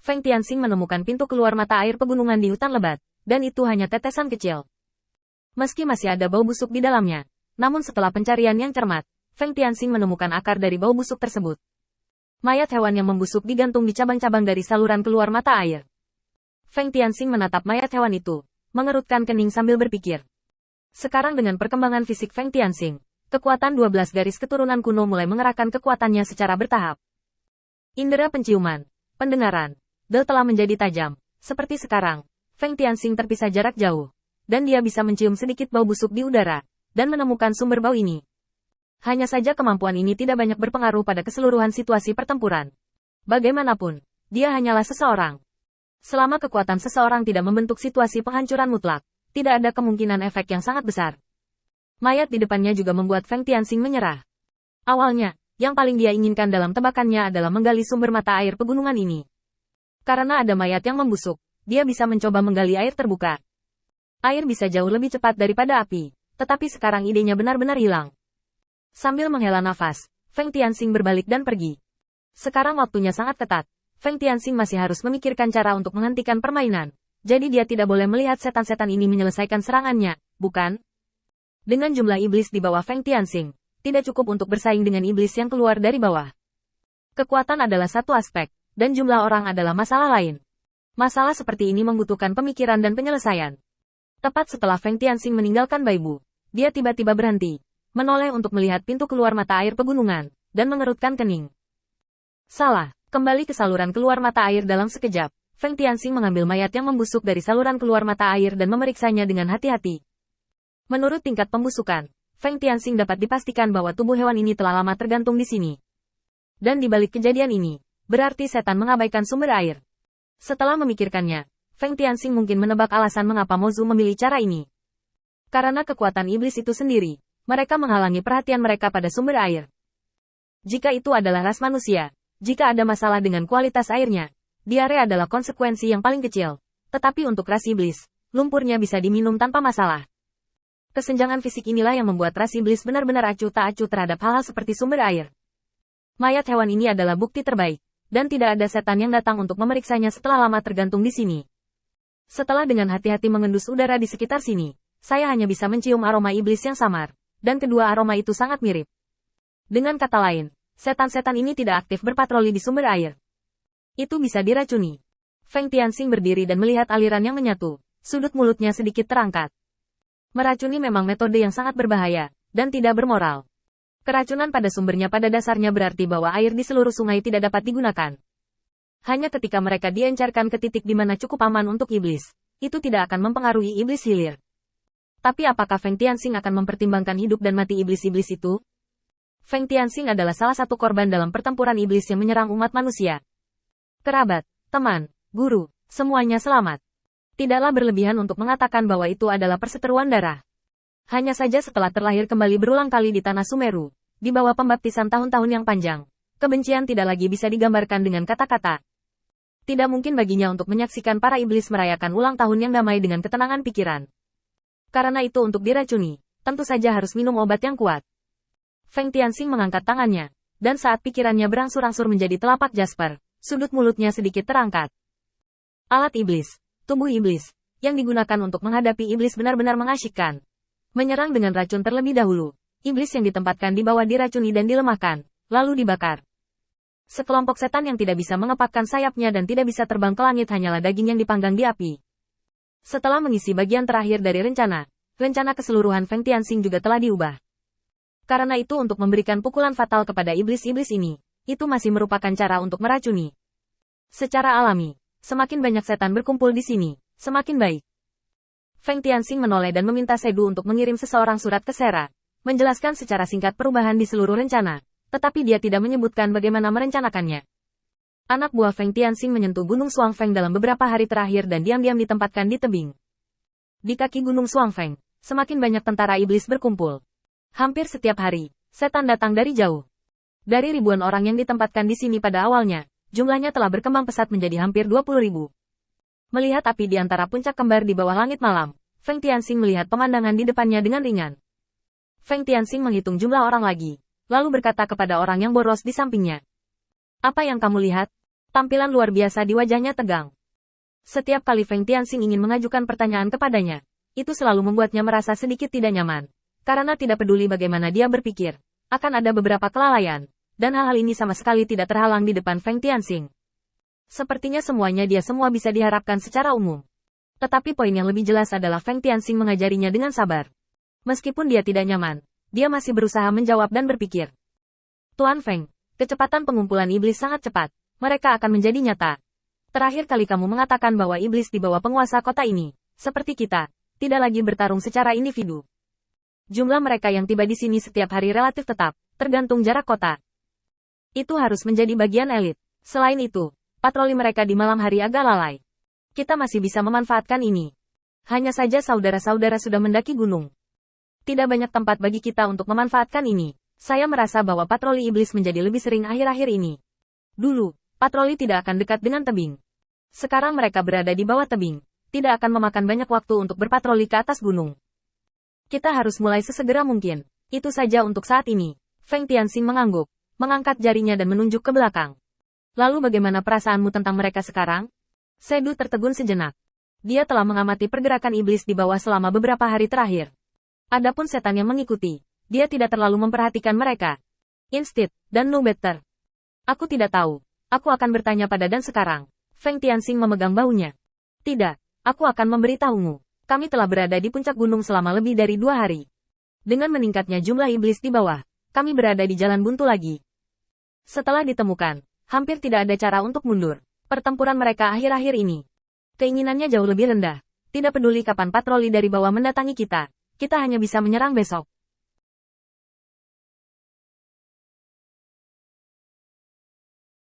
Feng Tianxing menemukan pintu keluar mata air pegunungan di hutan lebat, dan itu hanya tetesan kecil. Meski masih ada bau busuk di dalamnya, namun setelah pencarian yang cermat, Feng Tianxing menemukan akar dari bau busuk tersebut. Mayat hewan yang membusuk digantung di cabang-cabang dari saluran keluar mata air. Feng Tianxing menatap mayat hewan itu, mengerutkan kening sambil berpikir. Sekarang dengan perkembangan fisik Feng Tianxing, kekuatan 12 garis keturunan kuno mulai mengerahkan kekuatannya secara bertahap. Indera penciuman, pendengaran, telah menjadi tajam. Seperti sekarang, Feng Tianxing terpisah jarak jauh, dan dia bisa mencium sedikit bau busuk di udara, dan menemukan sumber bau ini. Hanya saja kemampuan ini tidak banyak berpengaruh pada keseluruhan situasi pertempuran. Bagaimanapun, dia hanyalah seseorang. Selama kekuatan seseorang tidak membentuk situasi penghancuran mutlak, tidak ada kemungkinan efek yang sangat besar. Mayat di depannya juga membuat Feng Tianxing menyerah. Awalnya, yang paling dia inginkan dalam tebakannya adalah menggali sumber mata air pegunungan ini. Karena ada mayat yang membusuk, dia bisa mencoba menggali air terbuka. Air bisa jauh lebih cepat daripada api, tetapi sekarang idenya benar-benar hilang. Sambil menghela nafas, Feng Tianxing berbalik dan pergi. Sekarang waktunya sangat ketat. Feng Tianxing masih harus memikirkan cara untuk menghentikan permainan. Jadi dia tidak boleh melihat setan-setan ini menyelesaikan serangannya, bukan? Dengan jumlah iblis di bawah Feng Tianxing, tidak cukup untuk bersaing dengan iblis yang keluar dari bawah. Kekuatan adalah satu aspek, dan jumlah orang adalah masalah lain. Masalah seperti ini membutuhkan pemikiran dan penyelesaian. Tepat setelah Feng Tianxing meninggalkan Baibu, dia tiba-tiba berhenti, menoleh untuk melihat pintu keluar mata air pegunungan, dan mengerutkan kening. Salah, kembali ke saluran keluar mata air dalam sekejap. Feng Tianxing mengambil mayat yang membusuk dari saluran keluar mata air dan memeriksanya dengan hati-hati. Menurut tingkat pembusukan, Feng Tianxing dapat dipastikan bahwa tubuh hewan ini telah lama tergantung di sini. Dan di balik kejadian ini, berarti setan mengabaikan sumber air. Setelah memikirkannya, Feng Tianxing mungkin menebak alasan mengapa Mozu memilih cara ini. Karena kekuatan iblis itu sendiri, mereka menghalangi perhatian mereka pada sumber air. Jika itu adalah ras manusia, jika ada masalah dengan kualitas airnya, diare adalah konsekuensi yang paling kecil. Tetapi untuk ras iblis, lumpurnya bisa diminum tanpa masalah. Kesenjangan fisik inilah yang membuat ras iblis benar-benar acuh tak acuh terhadap hal-hal seperti sumber air. Mayat hewan ini adalah bukti terbaik, dan tidak ada setan yang datang untuk memeriksanya setelah lama tergantung di sini. Setelah dengan hati-hati mengendus udara di sekitar sini, saya hanya bisa mencium aroma iblis yang samar, dan kedua aroma itu sangat mirip. Dengan kata lain, setan-setan ini tidak aktif berpatroli di sumber air. Itu bisa diracuni. Feng Tianxing berdiri dan melihat aliran yang menyatu, sudut mulutnya sedikit terangkat. Meracuni memang metode yang sangat berbahaya, dan tidak bermoral. Keracunan pada sumbernya pada dasarnya berarti bahwa air di seluruh sungai tidak dapat digunakan. Hanya ketika mereka diencarkan ke titik di mana cukup aman untuk iblis, itu tidak akan mempengaruhi iblis hilir. Tapi apakah Feng Tianxing akan mempertimbangkan hidup dan mati iblis-iblis itu? Feng Tianxing adalah salah satu korban dalam pertempuran iblis yang menyerang umat manusia. Kerabat, teman, guru, semuanya selamat. Tidaklah berlebihan untuk mengatakan bahwa itu adalah perseteruan darah. Hanya saja setelah terlahir kembali berulang kali di tanah Sumeru, di bawah pembaptisan tahun-tahun yang panjang, kebencian tidak lagi bisa digambarkan dengan kata-kata. Tidak mungkin baginya untuk menyaksikan para iblis merayakan ulang tahun yang damai dengan ketenangan pikiran. Karena itu untuk diracuni, tentu saja harus minum obat yang kuat. Feng Tianxing mengangkat tangannya, dan saat pikirannya berangsur-angsur menjadi telapak Jasper, sudut mulutnya sedikit terangkat. Alat iblis. Tubuh iblis, yang digunakan untuk menghadapi iblis benar-benar mengasyikkan. Menyerang dengan racun terlebih dahulu, iblis yang ditempatkan di bawah diracuni dan dilemahkan, lalu dibakar. Sekelompok setan yang tidak bisa mengepakkan sayapnya dan tidak bisa terbang ke langit hanyalah daging yang dipanggang di api. Setelah mengisi bagian terakhir dari rencana keseluruhan Feng Tianxing juga telah diubah. Karena itu untuk memberikan pukulan fatal kepada iblis-iblis ini, itu masih merupakan cara untuk meracuni. Secara alami, semakin banyak setan berkumpul di sini, semakin baik. Feng Tianxing menoleh dan meminta Sedu untuk mengirim seseorang surat ke Sera, menjelaskan secara singkat perubahan di seluruh rencana, tetapi dia tidak menyebutkan bagaimana merencanakannya. Anak buah Feng Tianxing menyentuh Gunung Suangfeng dalam beberapa hari terakhir dan diam-diam ditempatkan di tebing. Di kaki Gunung Suangfeng, semakin banyak tentara iblis berkumpul. Hampir setiap hari, setan datang dari jauh. Dari ribuan orang yang ditempatkan di sini pada awalnya, jumlahnya telah berkembang pesat menjadi hampir 20.000. Melihat api di antara puncak kembar di bawah langit malam, Feng Tianxing melihat pemandangan di depannya dengan ringan. Feng Tianxing menghitung jumlah orang lagi, lalu berkata kepada orang yang boros di sampingnya. Apa yang kamu lihat? Tampilan luar biasa di wajahnya tegang. Setiap kali Feng Tianxing ingin mengajukan pertanyaan kepadanya, itu selalu membuatnya merasa sedikit tidak nyaman. Karena tidak peduli bagaimana dia berpikir, akan ada beberapa kelalaian, dan hal-hal ini sama sekali tidak terhalang di depan Feng Tianxing. Sepertinya semuanya dia semua bisa diharapkan secara umum. Tetapi poin yang lebih jelas adalah Feng Tianxing mengajarinya dengan sabar. Meskipun dia tidak nyaman, dia masih berusaha menjawab dan berpikir. Tuan Feng, kecepatan pengumpulan iblis sangat cepat. Mereka akan menjadi nyata. Terakhir kali kamu mengatakan bahwa iblis di bawah penguasa kota ini, seperti kita, tidak lagi bertarung secara individu. Jumlah mereka yang tiba di sini setiap hari relatif tetap, tergantung jarak kota. Itu harus menjadi bagian elit. Selain itu, patroli mereka di malam hari agak lalai. Kita masih bisa memanfaatkan ini. Hanya saja saudara-saudara sudah mendaki gunung. Tidak banyak tempat bagi kita untuk memanfaatkan ini. Saya merasa bahwa patroli iblis menjadi lebih sering akhir-akhir ini. Dulu, patroli tidak akan dekat dengan tebing. Sekarang mereka berada di bawah tebing. Tidak akan memakan banyak waktu untuk berpatroli ke atas gunung. Kita harus mulai sesegera mungkin. Itu saja untuk saat ini. Feng Tianxing mengangguk, mengangkat jarinya dan menunjuk ke belakang. Lalu bagaimana perasaanmu tentang mereka sekarang? Sedu tertegun sejenak. Dia telah mengamati pergerakan iblis di bawah selama beberapa hari terakhir. Adapun setan yang mengikuti, dia tidak terlalu memperhatikan mereka. Instead, dan no better. Aku tidak tahu. Aku akan bertanya pada dan sekarang. Feng Tianxing memegang bahunya. Tidak, aku akan memberitahumu. Kami telah berada di puncak gunung selama lebih dari 2 hari. Dengan meningkatnya jumlah iblis di bawah, kami berada di jalan buntu lagi. Setelah ditemukan, hampir tidak ada cara untuk mundur. Pertempuran mereka akhir-akhir ini. Keinginannya jauh lebih rendah. Tidak peduli kapan patroli dari bawah mendatangi kita. Kita hanya bisa menyerang besok.